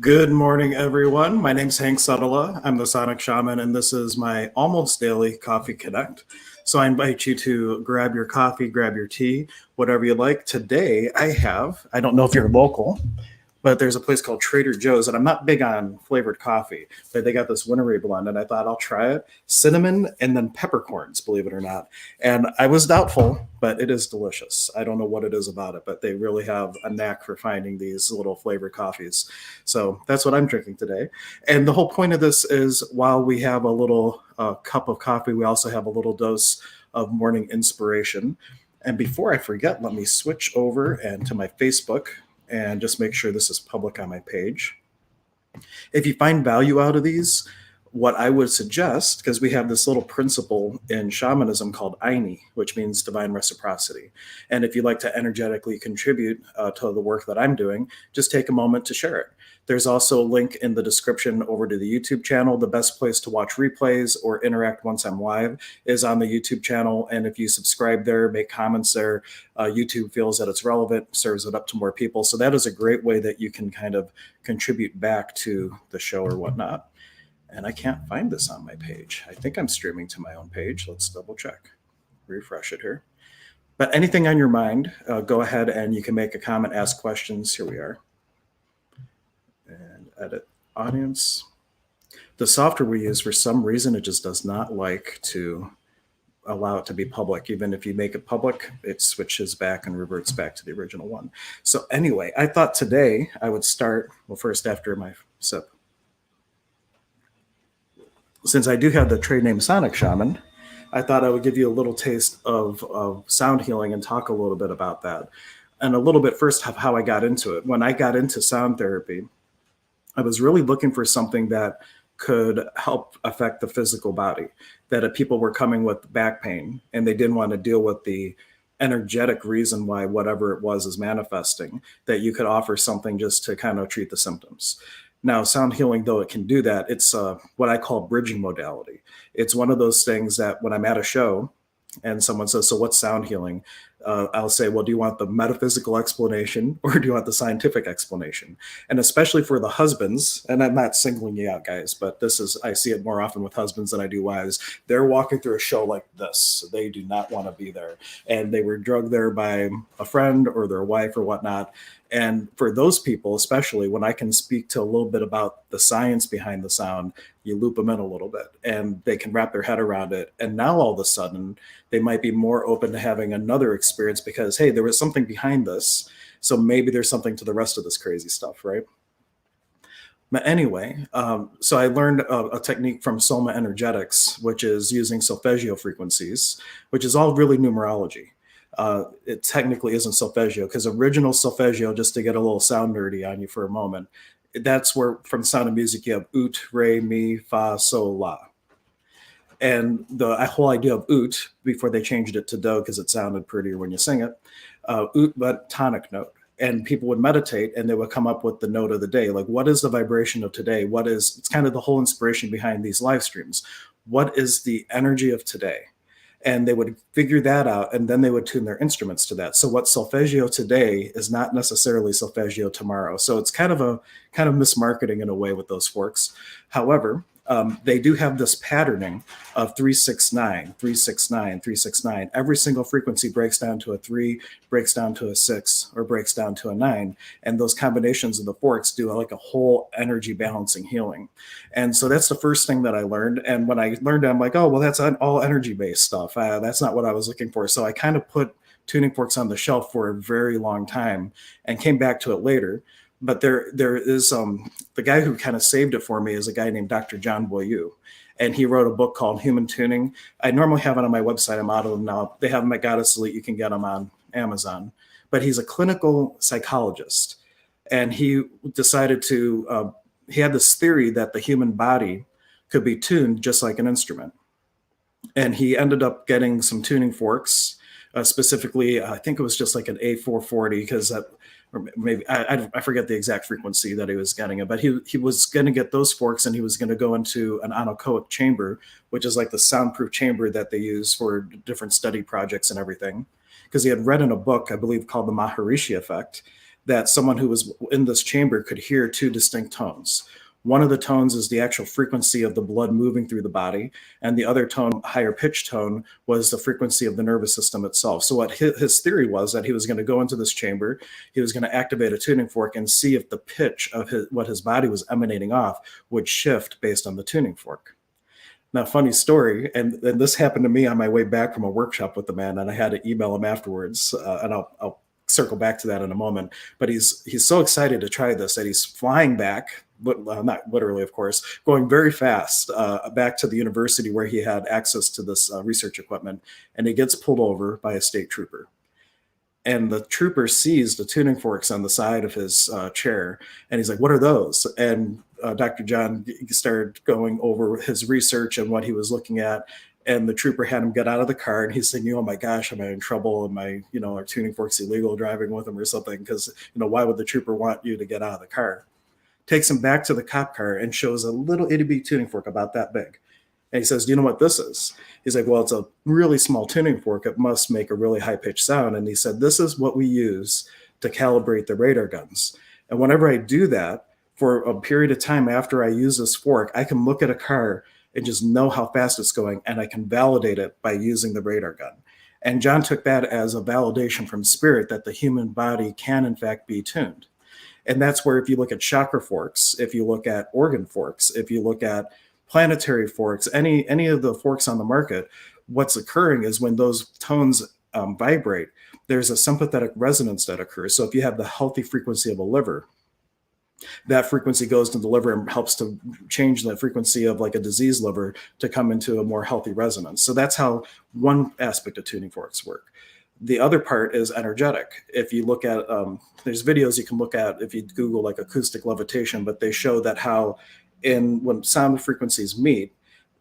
Good morning, everyone. My name's Hank Setala. I'm the Sonic Shaman, and this is my almost daily Coffee Connect. So I invite you to grab your coffee, grab your tea, whatever you like. Today, I don't know if you're local, but there's a place called Trader Joe's, and I'm not big on flavored coffee, but they got this wintery blend, and I thought I'll try it. Cinnamon and then peppercorns, believe it or not. And I was doubtful, but it is delicious. I don't know what it is about it, but they really have a knack for finding these little flavored coffees. So that's what I'm drinking today. And the whole point of this is while we have a little cup of coffee, we also have a little dose of morning inspiration. And before I forget, let me switch over and to my Facebook and just make sure this is public on my page. If you find value out of these, what I would suggest, because we have this little principle in shamanism called Aini, which means divine reciprocity. And if you'd like to energetically contribute to the work that I'm doing, just take a moment to share it. There's also a link in the description over to the YouTube channel. The best place to watch replays or interact once I'm live is on the YouTube channel. And if you subscribe there, make comments there, YouTube feels that it's relevant, serves it up to more people. So that is a great way that you can kind of contribute back to the show or whatnot. And I can't find this on my page. I think I'm streaming to my own page. Let's double check. Refresh it here. But anything on your mind, go ahead and you can make a comment, ask questions. Here we are. And edit audience. The software we use, for some reason, it just does not like to allow it to be public. Even if you make it public, it switches back and reverts back to the original one. So anyway, I thought today I would start, well, first after my sip. Since I do have the trade name Sonic Shaman, I thought I would give you a little taste of sound healing and talk a little bit about that. And a little bit first of how I got into it. When I got into sound therapy, I was really looking for something that could help affect the physical body. That people were coming with back pain and they didn't want to deal with the energetic reason why whatever it was is manifesting, that you could offer something just to kind of treat the symptoms. Now, sound healing, though it can do that, it's what I call bridging modality. It's one of those things that when I'm at a show and someone says, "So what's sound healing?" I'll say, "Well, do you want the metaphysical explanation or do you want the scientific explanation?" And especially for the husbands, and I'm not singling you out, guys, but I see it more often with husbands than I do wives. They're walking through a show like this. They do not want to be there. And they were drugged there by a friend or their wife or whatnot. And for those people, especially when I can speak to a little bit about the science behind the sound, you loop them in a little bit and they can wrap their head around it. And now all of a sudden, they might be more open to having another experience because, hey, there was something behind this. So maybe there's something to the rest of this crazy stuff, right? But anyway, so I learned a technique from Soma Energetics, which is using solfeggio frequencies, which is all really numerology. It technically isn't solfeggio because original solfeggio, just to get a little sound nerdy on you for a moment, that's where from Sound of Music you have ut, re, mi, fa, sol, la. And the whole idea of ut, before they changed it to do because it sounded prettier when you sing it, ut but tonic note. And people would meditate and they would come up with the note of the day. Like, what is the vibration of today? It's kind of the whole inspiration behind these live streams. What is the energy of today? And they would figure that out and then they would tune their instruments to that. So what solfeggio today is not necessarily solfeggio tomorrow. So it's kind of mismarketing in a way with those forks. However, they do have this patterning of 369, 369, 369. Every single frequency breaks down to a 3, breaks down to a 6, or breaks down to a 9. And those combinations of the forks do like a whole energy balancing healing. And so that's the first thing that I learned. And when I learned it, I'm like, oh, well, that's all energy based stuff. That's not what I was looking for. So I kind of put tuning forks on the shelf for a very long time and came back to it later. But there is the guy who kind of saved it for me is a guy named Dr. John Boyu. And he wrote a book called Human Tuning. I normally have it on my website. I'm out of them now. They have them at Goddess Elite. You can get them on Amazon. But he's a clinical psychologist. And he decided he had this theory that the human body could be tuned just like an instrument. And he ended up getting some tuning forks, specifically, I think it was just like an A440 because that, or maybe I forget the exact frequency that he was getting it, but he was going to get those forks and he was going to go into an anechoic chamber, which is like the soundproof chamber that they use for different study projects and everything. Because he had read in a book, I believe, called The Maharishi Effect, that someone who was in this chamber could hear two distinct tones. One of the tones is the actual frequency of the blood moving through the body, and the other tone, higher pitch tone, was the frequency of the nervous system itself. So what his theory was that he was going to go into this chamber, he was going to activate a tuning fork and see if the pitch of what his body was emanating off would shift based on the tuning fork. Now, funny story, and this happened to me on my way back from a workshop with the man, and I had to email him afterwards, and I'll circle back to that in a moment. But he's so excited to try this that he's flying back, but not literally, of course, going very fast back to the university where he had access to this research equipment, and he gets pulled over by a state trooper. And the trooper sees the tuning forks on the side of his chair, and he's like, "What are those?" And Dr. John started going over his research and what he was looking at. And the trooper had him get out of the car, and he's saying, "Oh my gosh, am I in trouble? Am I, are tuning forks illegal driving with him or something? Because, why would the trooper want you to get out of the car?" Takes him back to the cop car and shows a little itty bitty tuning fork about that big. And he says, "Do you know what this is?" He's like, "Well, it's a really small tuning fork. It must make a really high pitched sound." And he said, "This is what we use to calibrate the radar guns. And whenever I do that for a period of time after I use this fork, I can look at a car and just know how fast it's going, and I can validate it by using the radar gun." And John took that as a validation from spirit that the human body can in fact be tuned. And that's where, if you look at chakra forks, if you look at organ forks, if you look at planetary forks, any of the forks on the market, what's occurring is when those tones vibrate, there's a sympathetic resonance that occurs. So if you have the healthy frequency of a liver, that frequency goes to the liver and helps to change the frequency of like a diseased liver to come into a more healthy resonance. So that's how one aspect of tuning forks work. The other part is energetic. If you look at, there's videos you can look at if you Google like acoustic levitation, but they show that how when sound frequencies meet,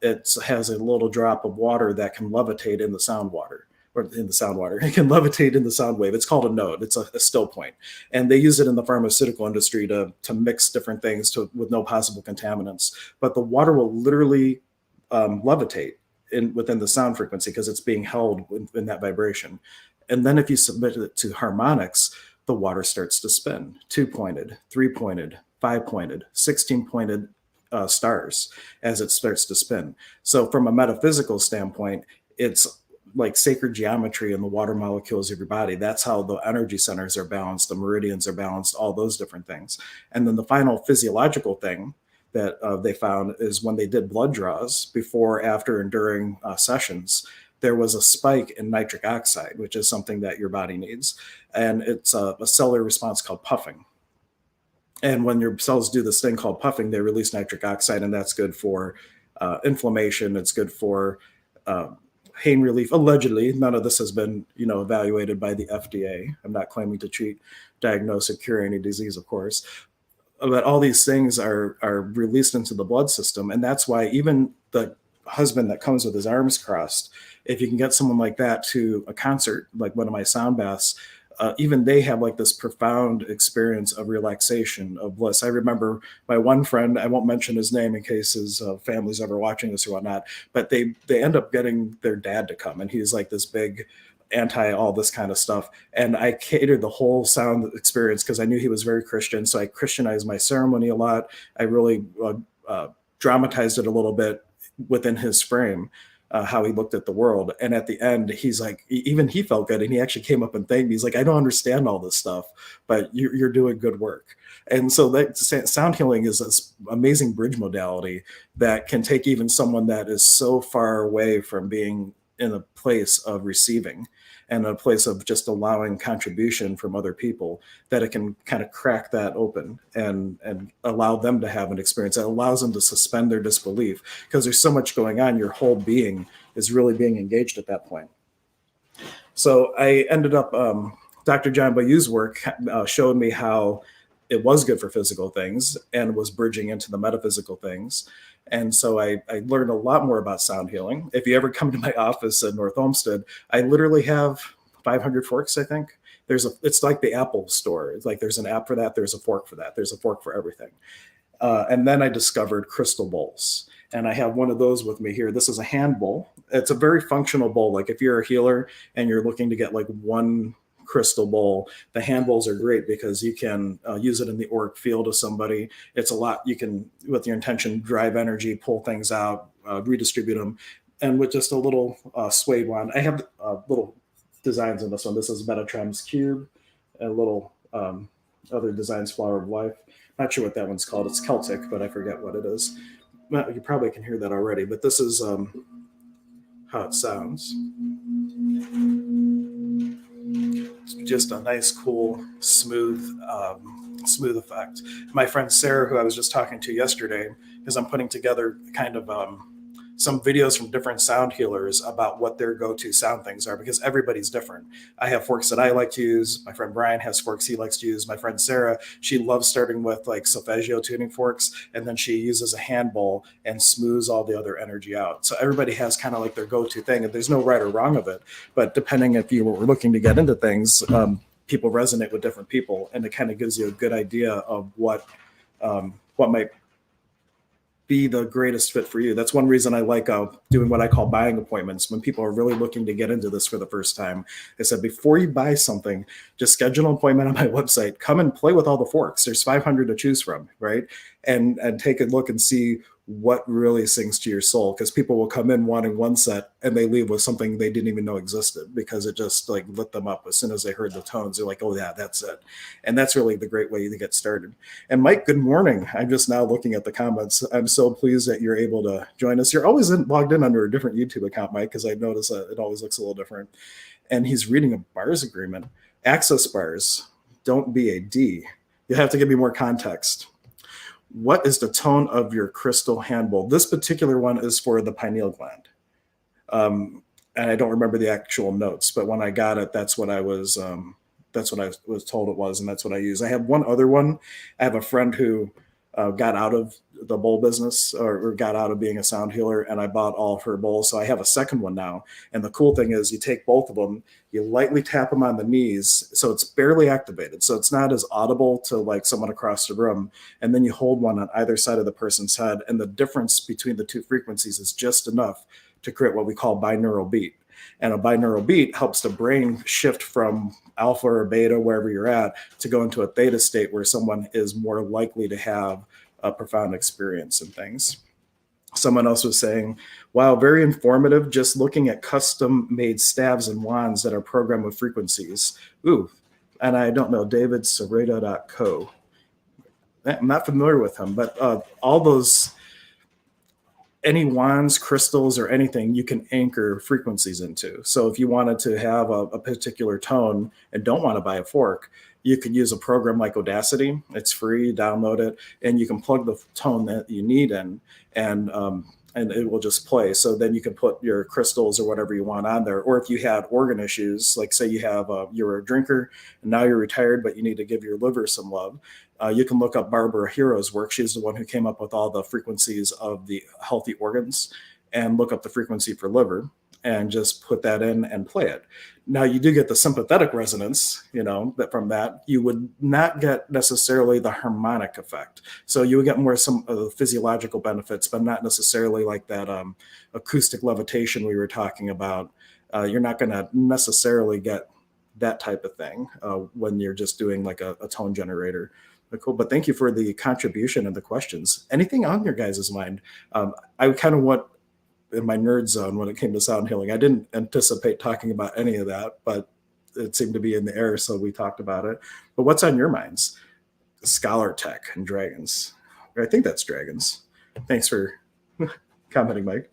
it has a little drop of water that can levitate in the sound water. It can levitate in the sound wave. It's called a node. It's a still point. And they use it in the pharmaceutical industry to mix different things with no possible contaminants. But the water will literally levitate within the sound frequency because it's being held in that vibration. And then if you submit it to harmonics, the water starts to spin. 2-pointed, 3-pointed, 5-pointed, 16-pointed stars as it starts to spin. So from a metaphysical standpoint, it's like sacred geometry in the water molecules of your body. That's how the energy centers are balanced, the meridians are balanced, all those different things. And then the final physiological thing that they found is when they did blood draws before, after, and during sessions, there was a spike in nitric oxide, which is something that your body needs. And it's a cellular response called puffing. And when your cells do this thing called puffing, they release nitric oxide, and that's good for inflammation. It's good for pain relief. Allegedly, none of this has been, evaluated by the FDA. I'm not claiming to treat, diagnose, or cure any disease, of course. But all these things are released into the blood system, and that's why even the husband that comes with his arms crossed, if you can get someone like that to a concert, like one of my sound baths, even they have like this profound experience of relaxation, of bliss. I remember my one friend, I won't mention his name in case his family's ever watching this or whatnot, but they end up getting their dad to come, and he's like this big anti all this kind of stuff. And I catered the whole sound experience because I knew he was very Christian. So I Christianized my ceremony a lot. I really dramatized it a little bit within his frame. How he looked at the world. And at the end, he's like, even he felt good. And he actually came up and thanked me. He's like, "I don't understand all this stuff, but you're doing good work." And so that sound healing is this amazing bridge modality that can take even someone that is so far away from being in a place of receiving and a place of just allowing contribution from other people, that it can kind of crack that open and allow them to have an experience that allows them to suspend their disbelief, because there's so much going on. Your whole being is really being engaged at that point. So I ended up, Dr. John Bayou's work showed me how it was good for physical things and was bridging into the metaphysical things. And so I learned a lot more about sound healing. If you ever come to my office at North Olmsted, I literally have 500 forks, I think. It's like the Apple store. It's like there's an app for that. There's a fork for that. There's a fork for everything. And then I discovered crystal bowls. And I have one of those with me here. This is a hand bowl. It's a very functional bowl. Like if you're a healer and you're looking to get like one crystal bowl. The hand bowls are great because you can use it in the auric field of somebody. It's a lot. You can, with your intention, drive energy, pull things out, redistribute them. And with just a little suede wand, I have little designs in this one. This is Metatron's Cube, a little other designs, Flower of Life. Not sure what that one's called. It's Celtic, but I forget what it is. Well, you probably can hear that already, but this is how it sounds. It's just a nice, cool, smooth effect. My friend Sarah, who I was just talking to yesterday, because I'm putting together kind of some videos from different sound healers about what their go-to sound things are, because everybody's different. I have forks that I like to use. My friend Brian has forks he likes to use. My friend Sarah, she loves starting with like solfeggio tuning forks, and then she uses a hand bowl and smooths all the other energy out. So everybody has kind of like their go-to thing, and there's no right or wrong of it. But depending if you were looking to get into things, people resonate with different people, and it kind of gives you a good idea of what might be the greatest fit for you. That's one reason I like doing what I call buying appointments. When people are really looking to get into this for the first time, I said, before you buy something, just schedule an appointment on my website. Come and play with all the forks. There's 500 to choose from, right? And take a look and see what really sings to your soul, because people will come in wanting one set and they leave with something they didn't even know existed, because it just like lit them up as soon as they heard the tones. They're like, oh yeah, that's it. And that's really the great way to get started. And Mike, good morning. I'm just now looking at the comments. I'm so pleased that you're able to join us. You're always logged in under a different YouTube account, Mike, because I notice that it always looks a little different. And he's reading a bars agreement. Access bars, don't be a D. You have to give me more context. What is the tone of your crystal hand bowl? This particular one is for the pineal gland. And I don't remember the actual notes, but when I got it, that's what I was told it was, and that's what I use. I have one other one. I have a friend who got out of the bowl business, or got out of being a sound healer, and I bought all of her bowls. So I have a second one now. And the cool thing is you take both of them, you lightly tap them on the knees, so it's barely activated. So it's not as audible to like someone across the room. And then you hold one on either side of the person's head. And the difference between the two frequencies is just enough to create what we call binaural beat. And a binaural beat helps the brain shift from alpha or beta, wherever you're at, to go into a theta state where someone is more likely to have a profound experience and things. Someone else was saying, wow, very informative, just looking at custom made staves and wands that are programmed with frequencies. Ooh, and I don't know, davidserrata.co. I'm not familiar with him, but all those, any wands, crystals, or anything you can anchor frequencies into. So if you wanted to have a particular tone and don't want to buy a fork, you could use a program like Audacity. It's free, download it, and you can plug the tone that you need in, and it will just play. So then you can put your crystals or whatever you want on there. Or if you had organ issues, like say you're a drinker and now you're retired, but you need to give your liver some love, you can look up Barbara Hero's work. She's the one who came up with all the frequencies of the healthy organs, and look up the frequency for liver and just put that in and play it. Now you do get the sympathetic resonance, that from that you would not get necessarily the harmonic effect. So you would get more some of the physiological benefits, but not necessarily like that acoustic levitation we were talking about. You're not going to necessarily get that type of thing when you're just doing like a tone generator. Cool, but thank you for the contribution and the questions. Anything on your guys' mind? I kind of went in my nerd zone when it came to sound healing. I didn't anticipate talking about any of that, but it seemed to be in the air, so we talked about it. But what's on your minds? Scholar tech and dragons. I think that's dragons. Thanks for commenting, Mike.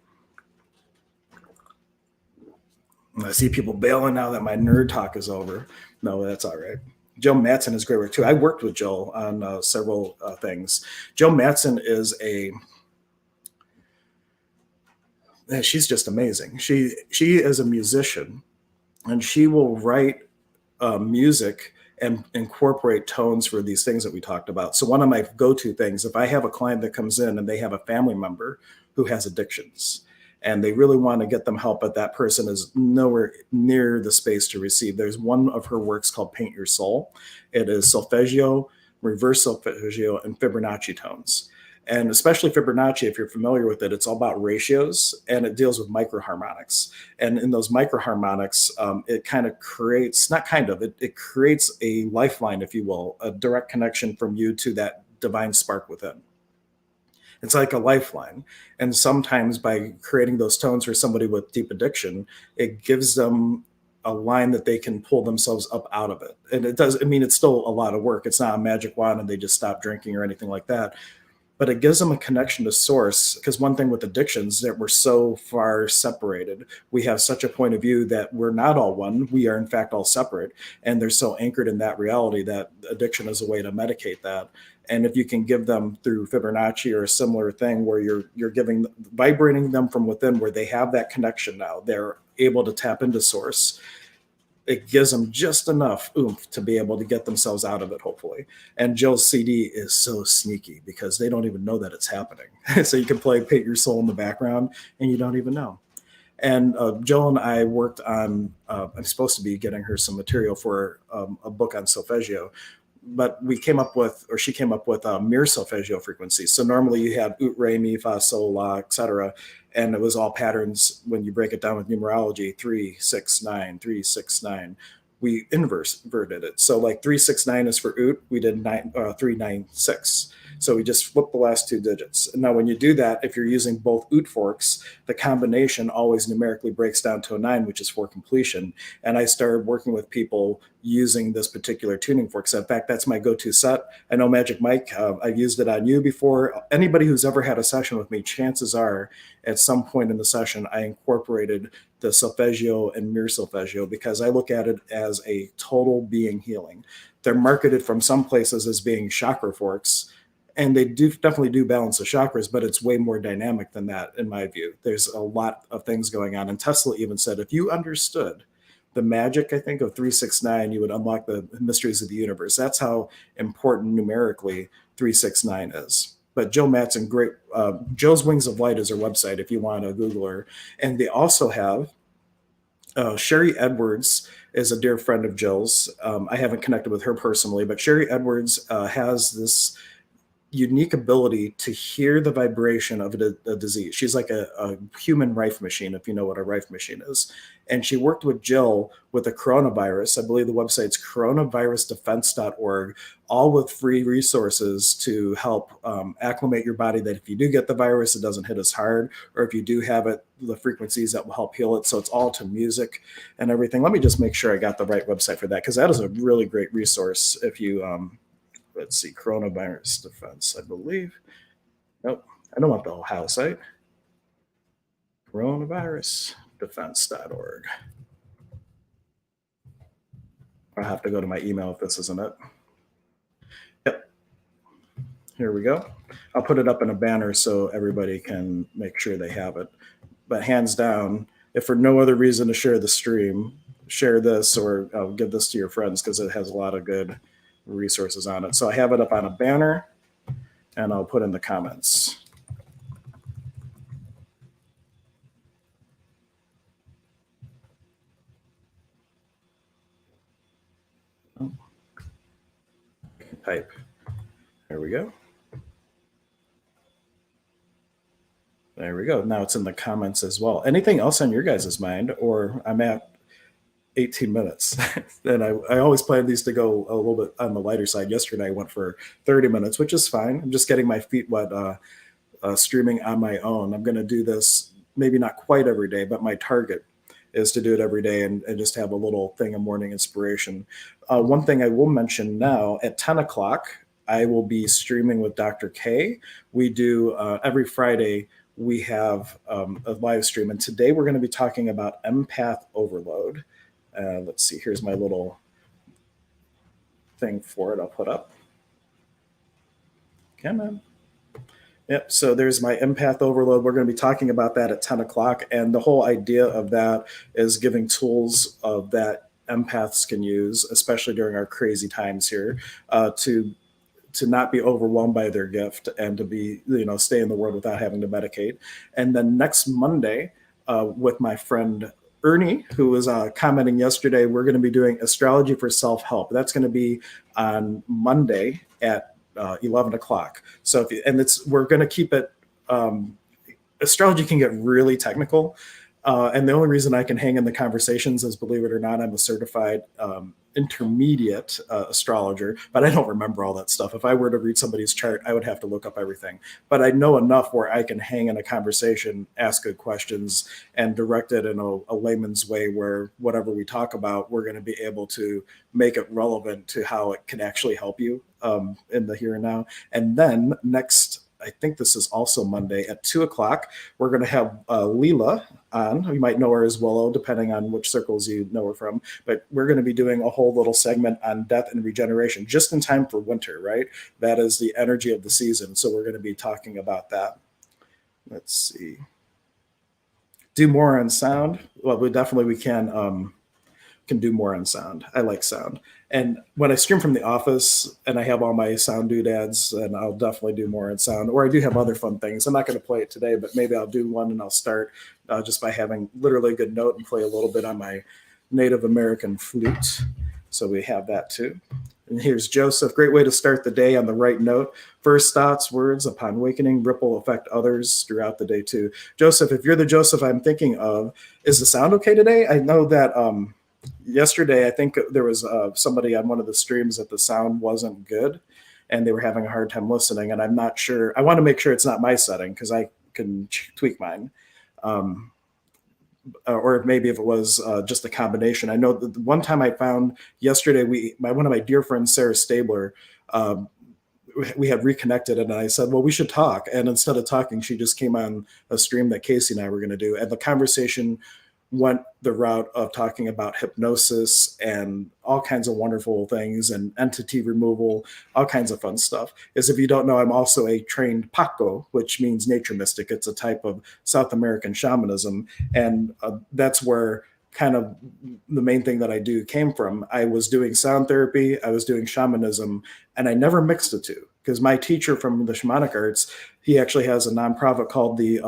I see people bailing now that my nerd talk is over. No, that's all right. Joe Mattson is great work too. I worked with Joe on several things. Joe Mattson is she's just amazing. She is a musician, and she will write music and incorporate tones for these things that we talked about. So one of my go-to things, if I have a client that comes in and they have a family member who has addictions, and they really want to get them help, but that person is nowhere near the space to receive, there's one of her works called Paint Your Soul. It is solfeggio, reverse solfeggio, and Fibonacci tones. And especially Fibonacci, if you're familiar with it, it's all about ratios and it deals with microharmonics. And in those microharmonics, it kind of creates, not kind of, it creates a lifeline, if you will, a direct connection from you to that divine spark within. It's like a lifeline. And sometimes by creating those tones for somebody with deep addiction, it gives them a line that they can pull themselves up out of it. And it does, I mean, it's still a lot of work. It's not a magic wand and they just stop drinking or anything like that, but it gives them a connection to source. Because one thing with addictions, that we're so far separated, we have such a point of view that we're not all one, we are in fact all separate, and they're so anchored in that reality that addiction is a way to medicate that. And if you can give them through Fibonacci or a similar thing where you're giving, vibrating them from within, where they have that connection, now they're able to tap into source, it gives them just enough oomph to be able to get themselves out of it, hopefully. And Jill's CD is so sneaky because they don't even know that it's happening. So you can play Paint Your Soul in the background and you don't even know. And Jill and I worked on, I'm supposed to be getting her some material for a book on solfeggio, but we came up with, or she came up with mirror solfeggio frequencies. So normally you have ut, re, mi, fa, sol, la, etc. And it was all patterns when you break it down with numerology, 3, 6, 9, 3, 6, 9. We inverted it. So like 3, 6, 9 is for ut. We did 3, 9, 6. So we just flipped the last two digits. And now when you do that, if you're using both ut forks, the combination always numerically breaks down to a 9, which is for completion. And I started working with people using this particular tuning fork. So in fact, that's my go-to set. I know Magic Mike, I've used it on you before. Anybody who's ever had a session with me, chances are at some point in the session, I incorporated the solfeggio and mirror solfeggio because I look at it as a total being healing. They're marketed from some places as being chakra forks, and they do definitely do balance the chakras, but it's way more dynamic than that in my view. There's a lot of things going on. And Tesla even said, if you understood the magic, I think, of 369, you would unlock the mysteries of the universe. That's how important numerically 369 is. But Jill Matson, great. Jill's Wings of Light is her website if you want to Google her. And they also have Sherry Edwards is a dear friend of Jill's. I haven't connected with her personally, but Sherry Edwards has this unique ability to hear the vibration of a disease. She's like a human Rife machine, if you know what a Rife machine is. And she worked with Jill with the coronavirus. I believe the website's coronavirusdefense.org, all with free resources to help acclimate your body that if you do get the virus, it doesn't hit as hard, or if you do have it, the frequencies that will help heal it. So it's all to music and everything. Let me just make sure I got the right website for that, because that is a really great resource if you let's see, coronavirus defense, I believe. Nope, I don't want the Ohio site. Coronavirusdefense.org. I'll have to go to my email if this isn't it. Yep. Here we go. I'll put it up in a banner so everybody can make sure they have it. But hands down, if for no other reason to share the stream, share this or give this to your friends because it has a lot of good resources on it. So I have it up on a banner and I'll put in the comments. Type. There we go. There we go. Now it's in the comments as well. Anything else on your guys' mind? Or I'm at 18 minutes. And I always plan these to go a little bit on the lighter side. Yesterday I went for 30 minutes, which is fine. I'm just getting my feet wet streaming on my own. I'm going to do this maybe not quite every day, but my target is to do it every day and just have a little thing of morning inspiration. One thing I will mention now, at 10 o'clock, I will be streaming with Dr. K. We do every Friday, we have a live stream. And today we're going to be talking about empath overload. Let's see, here's my little thing for it. I'll put up. Come on. Yep, so there's my empath overload. We're going to be talking about that at 10 o'clock. And the whole idea of that is giving tools that empaths can use, especially during our crazy times here, to not be overwhelmed by their gift and to be, stay in the world without having to medicate. And then next Monday, with my friend Ernie, who was commenting yesterday, we're going to be doing Astrology for Self-Help. That's going to be on Monday at 11 o'clock. So we're going to keep it. Astrology can get really technical. And the only reason I can hang in the conversations is, believe it or not, I'm a certified intermediate astrologer, but I don't remember all that stuff. If I were to read somebody's chart, I would have to look up everything. But I know enough where I can hang in a conversation, ask good questions, and direct it in a layman's way where whatever we talk about, we're going to be able to make it relevant to how it can actually help you in the here and now. And then next, I think this is also Monday at 2 o'clock, we're going to have Leela on. You might know her as Willow, depending on which circles you know her from. But we're going to be doing a whole little segment on death and regeneration, just in time for winter, right? That is the energy of the season. So we're going to be talking about that. Let's see. Do more on sound. Well, we can do more on sound. I like sound. And when I stream from the office and I have all my sound doodads, and I'll definitely do more on sound. Or I do have other fun things. I'm not going to play it today, but maybe I'll do one and I'll start just by having literally a good note and play a little bit on my Native American flute. So we have that too. And here's Joseph. Great way to start the day on the right note. First thoughts, words upon awakening, ripple affect others throughout the day too. Joseph, if you're the Joseph I'm thinking of, is the sound okay today? I know that yesterday, I think there was somebody on one of the streams that the sound wasn't good and they were having a hard time listening. And I'm not sure. I want to make sure it's not my setting because I can tweak mine. Or maybe if it was just a combination. I know that the one time I found yesterday, one of my dear friends, Sarah Stabler, we had reconnected and I said, well, we should talk. And instead of talking, she just came on a stream that Casey and I were going to do. And the conversation went the route of talking about hypnosis and all kinds of wonderful things and entity removal, all kinds of fun stuff. As if you don't know, I'm also a trained Paco, which means nature mystic. It's a type of South American shamanism. And that's where kind of the main thing that I do came from. I was doing sound therapy, I was doing shamanism, and I never mixed the two because my teacher from the shamanic arts, he actually has a nonprofit called the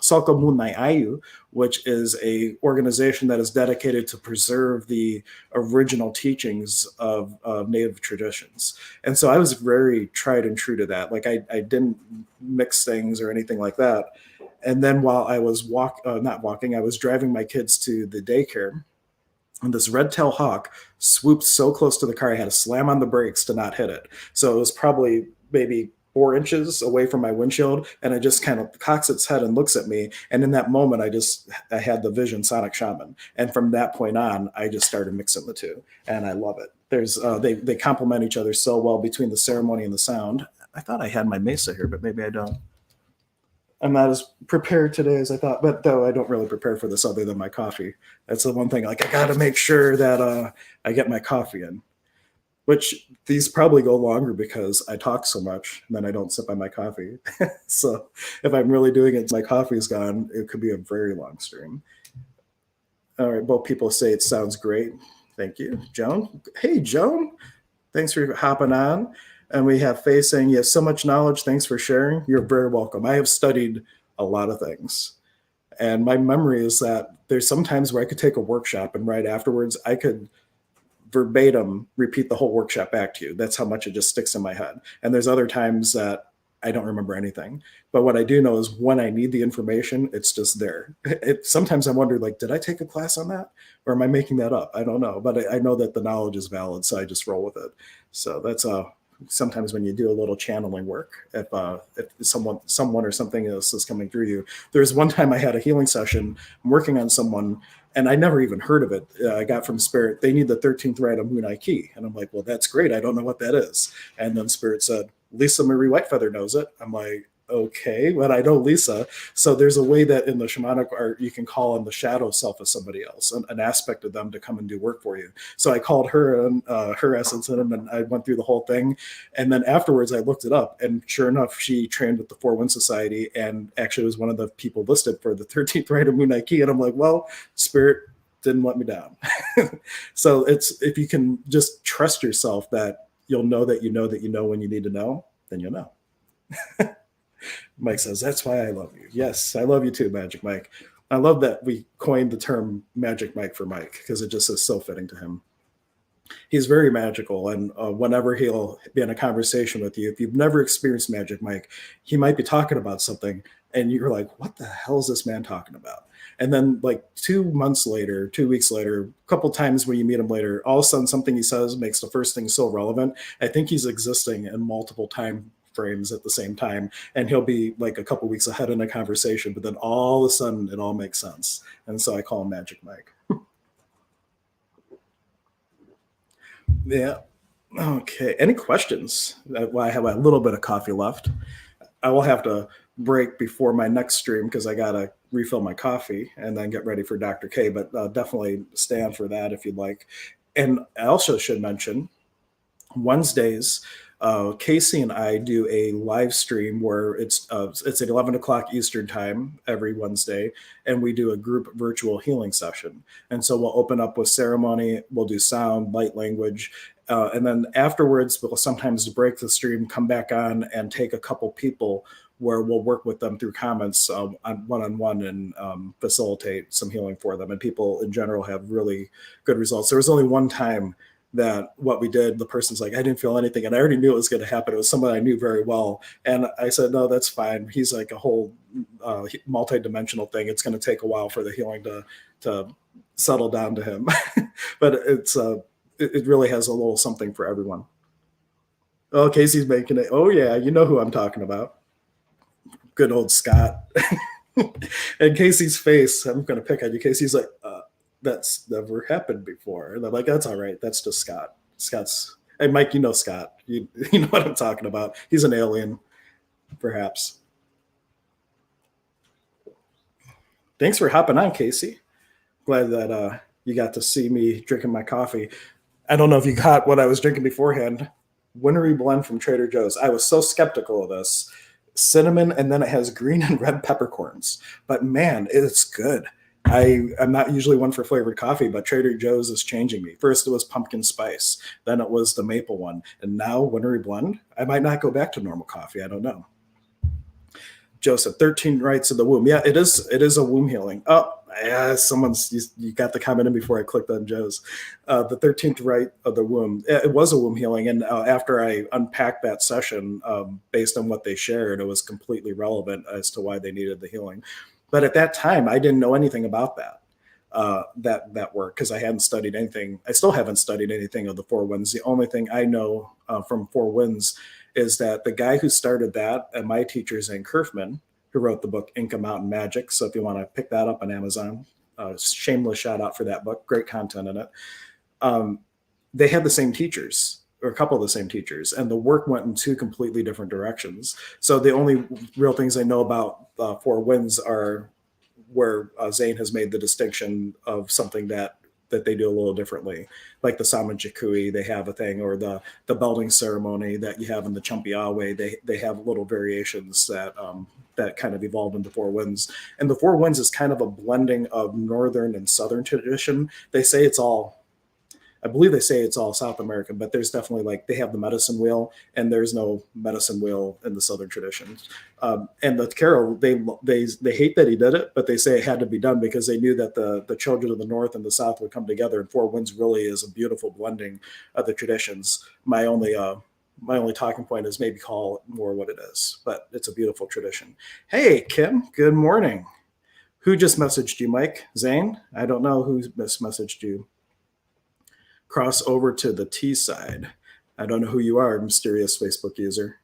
Salka Munai Ayu, which is a organization that is dedicated to preserve the original teachings of Native traditions. And so I was very tried and true to that. Like I didn't mix things or anything like that. And then while I was I was driving my kids to the daycare, and this red-tailed hawk swooped so close to the car, I had to slam on the brakes to not hit it. So it was probably maybe 4 inches away from my windshield, and it just kind of cocks its head and looks at me. And in that moment, I had the vision Sonic Shaman. And from that point on, I just started mixing the two, and I love it. They complement each other so well between the ceremony and the sound. I thought I had my mesa here, but maybe I don't. I'm not as prepared today as I thought, but though I don't really prepare for this other than my coffee. That's the one thing. Like I got to make sure that I get my coffee in. Which these probably go longer because I talk so much and then I don't sip on my coffee. So if I'm really doing it, my coffee's gone, it could be a very long stream. All right, both people say it sounds great. Thank you. Joan. Hey, Joan. Thanks for hopping on. And we have Faye saying, you have so much knowledge. Thanks for sharing. You're very welcome. I have studied a lot of things. And my memory is that there's some times where I could take a workshop and right afterwards, I could verbatim repeat the whole workshop back to you. That's how much it just sticks in my head. And there's other times that I don't remember anything. But what I do know is when I need the information, it's just there. Sometimes I wonder, like, did I take a class on that? Or am I making that up? I don't know. But I know that the knowledge is valid, so I just roll with it. So that's sometimes when you do a little channeling work, if someone or something else is coming through you. There's one time I had a healing session, I'm working on someone, and I never even heard of it. I got from Spirit, they need the 13th rite of Moon Key. And I'm like, well, that's great. I don't know what that is. And then Spirit said, Lisa Marie Whitefeather knows it. I'm like, okay, but I know Lisa. So there's a way that in the shamanic art, you can call on the shadow self of somebody else, an aspect of them to come and do work for you. So I called her and her essence in, and I went through the whole thing. And then afterwards, I looked it up, and sure enough, she trained with the Four Wind Society and actually was one of the people listed for the 13th rite of Moon Key. And I'm like, well, Spirit didn't let me down. So it's, if you can just trust yourself that you'll know that you know that you know when you need to know, then you'll know. Mike says, that's why I love you. Yes, I love you too, Magic Mike. I love that we coined the term Magic Mike for Mike because it just is so fitting to him. He's very magical, and whenever he'll be in a conversation with you, if you've never experienced Magic Mike, he might be talking about something, and you're like, "What the hell is this man talking about?" And then, like 2 months later, 2 weeks later, a couple times when you meet him later, all of a sudden something he says makes the first thing so relevant. I think he's existing in multiple time frames at the same time, and he'll be like a couple weeks ahead in a conversation, but then all of a sudden it all makes sense. And so I call him Magic Mike. Yeah. Okay. Any questions? Well, I have a little bit of coffee left. I will have to break before my next stream because I got to refill my coffee and then get ready for Dr. K, but definitely stay on for that if you'd like. And I also should mention Wednesdays, Casey and I do a live stream where it's at 11 o'clock Eastern time every Wednesday, and we do a group virtual healing session. And so we'll open up with ceremony, we'll do sound, light language, and then afterwards we'll sometimes break the stream, come back on, and take a couple people where we'll work with them through comments on one-on-one and facilitate some healing for them. And people in general have really good results. There was only one time that what we did, the person's like, I didn't feel anything. And I already knew it was going to happen. It was someone I knew very well. And I said, no, that's fine. He's like a whole multi-dimensional thing. It's going to take a while for the healing to settle down to him. But it really has a little something for everyone. Oh, Casey's making it. Oh, yeah. You know who I'm talking about. Good old Scott. And Casey's face, I'm going to pick on you. Casey's like, that's never happened before. And I'm like, that's all right. That's just Scott. Scott's, hey, Mike, you know Scott. You know what I'm talking about. He's an alien, perhaps. Thanks for hopping on, Casey. Glad that you got to see me drinking my coffee. I don't know if you got what I was drinking beforehand. Wintery blend from Trader Joe's. I was so skeptical of this. Cinnamon, and then it has green and red peppercorns. But man, it's good. I'm not usually one for flavored coffee, but Trader Joe's is changing me. First it was pumpkin spice, then it was the maple one, and now wintery blend. I might not go back to normal coffee. I don't know. Joseph, 13 rights of the womb. Yeah, it is. It is a womb healing. Oh, yeah, you got the comment in before I clicked on Joe's. The 13th right of the womb. It was a womb healing, and after I unpacked that session, based on what they shared, it was completely relevant as to why they needed the healing. But at that time, I didn't know anything about that work because I hadn't studied anything. I still haven't studied anything of the Four Winds. The only thing I know from Four Winds is that the guy who started that, and my teacher, Zane Kerfman, who wrote the book Inca Mountain Magic. So if you want to pick that up on Amazon, shameless shout out for that book. Great content in it. They had the same teachers, or a couple of the same teachers, and the work went in two completely different directions. So the only real things I know about Four Winds are where Zane has made the distinction of something that they do a little differently, like the Samanjikui, they have a thing, or the belting ceremony that you have in the Champiawe. They have little variations that kind of evolved into Four Winds. And the Four Winds is kind of a blending of northern and southern tradition. I believe they say it's all South American, but there's definitely, like, they have the medicine wheel, and there's no medicine wheel in the Southern traditions. And the carol, they hate that he did it, but they say it had to be done because they knew that the children of the North and the South would come together. And Four Winds really is a beautiful blending of the traditions. My only talking point is maybe call it more what it is, but it's a beautiful tradition. Hey, Kim, good morning. Who just messaged you, Mike? Zane? I don't know who just messaged you. Cross over to the T side. I don't know who you are, mysterious Facebook user.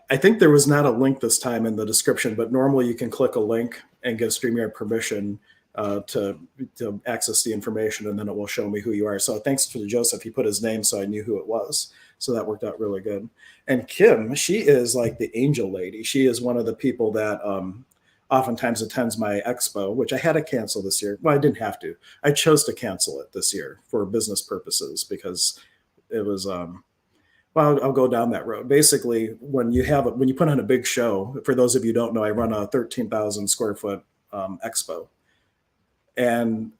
I think there was not a link this time in the description, but normally you can click a link and give StreamYard permission to access the information, and then it will show me who you are. So thanks to Joseph. He put his name so I knew who it was. So that worked out really good. And Kim, she is like the angel lady. She is one of the people that oftentimes attends my expo, which I had to cancel this year. Well, I didn't have to. I chose to cancel it this year for business purposes because it was, well, I'll go down that road. Basically, when you put on a big show, for those of you who don't know, I run a 13,000 square foot expo. And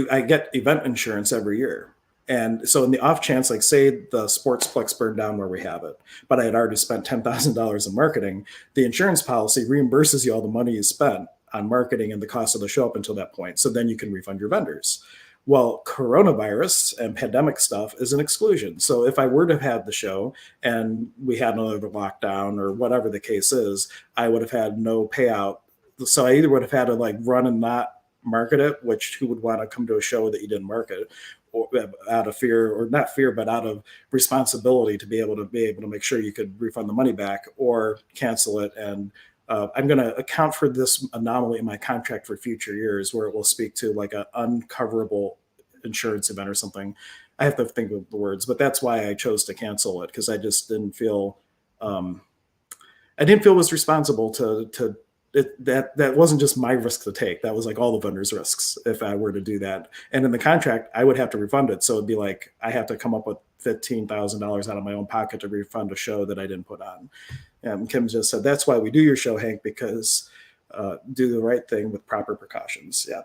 I get event insurance every year. And so in the off chance, like say the Sportsplex burned down where we have it, but I had already spent $10,000 in marketing, the insurance policy reimburses you all the money you spent on marketing and the cost of the show up until that point. So then you can refund your vendors. Well, coronavirus and pandemic stuff is an exclusion. So if I were to have had the show and we had another lockdown or whatever the case is, I would have had no payout. So I either would have had to like run and not market it, which who would want to come to a show that you didn't market, or out of fear, or not fear, but out of responsibility to be able to make sure you could refund the money back, or cancel it. And I'm going to account for this anomaly in my contract for future years, where it will speak to like an uncoverable insurance event or something. I have to think of the words, but that's why I chose to cancel it, because I just didn't feel um, I didn't feel was responsible to that wasn't just my risk to take. That was like all the vendors' risks if I were to do that. And in the contract, I would have to refund it. So it'd be like I have to come up with $15,000 out of my own pocket to refund a show that I didn't put on. And Kim just said, "That's why we do your show, Hank, because do the right thing with proper precautions." Yeah,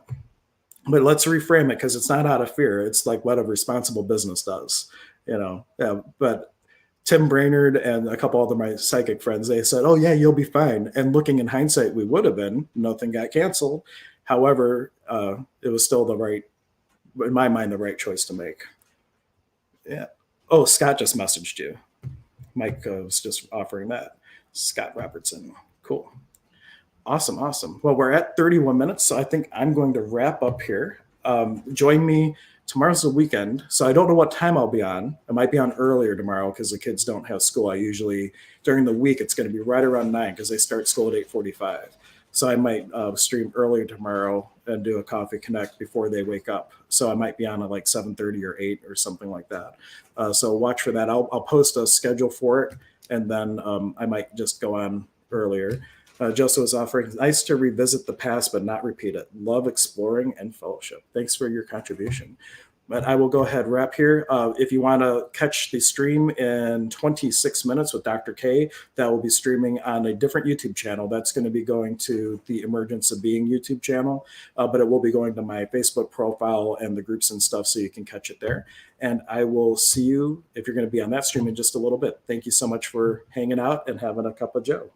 but let's reframe it, because it's not out of fear. It's like what a responsible business does, you know. Yeah, but Tim Brainerd and a couple other my psychic friends, they said, "Oh yeah, you'll be fine." And looking in hindsight, we would have been. Nothing got canceled. However, it was still the right, in my mind, the right choice to make. Yeah. Oh, Scott just messaged you. Mike was just offering that. Scott Robertson. Cool. Awesome, awesome. Well, we're at 31 minutes, so I think I'm going to wrap up here. Join me tomorrow's the weekend, so I don't know what time I'll be on. I might be on earlier tomorrow because the kids don't have school. I usually during the week it's going to be right around 9 because they start school at 8:45. So I might stream earlier tomorrow and do a coffee connect before they wake up. So I might be on at like 7:30 or 8 or something like that. So watch for that. I'll post a schedule for it, and then I might just go on earlier. Joseph was offering, nice to revisit the past but not repeat it. Love exploring and fellowship. Thanks for your contribution. But I will go ahead wrap here. If you want to catch the stream in 26 minutes with Dr. K, that will be streaming on a different YouTube channel. That's going to be going to the Emergence of Being YouTube channel, but it will be going to my Facebook profile and the groups and stuff, so you can catch it there. And I will see you if you're going to be on that stream in just a little bit. Thank you so much for hanging out and having a cup of Joe.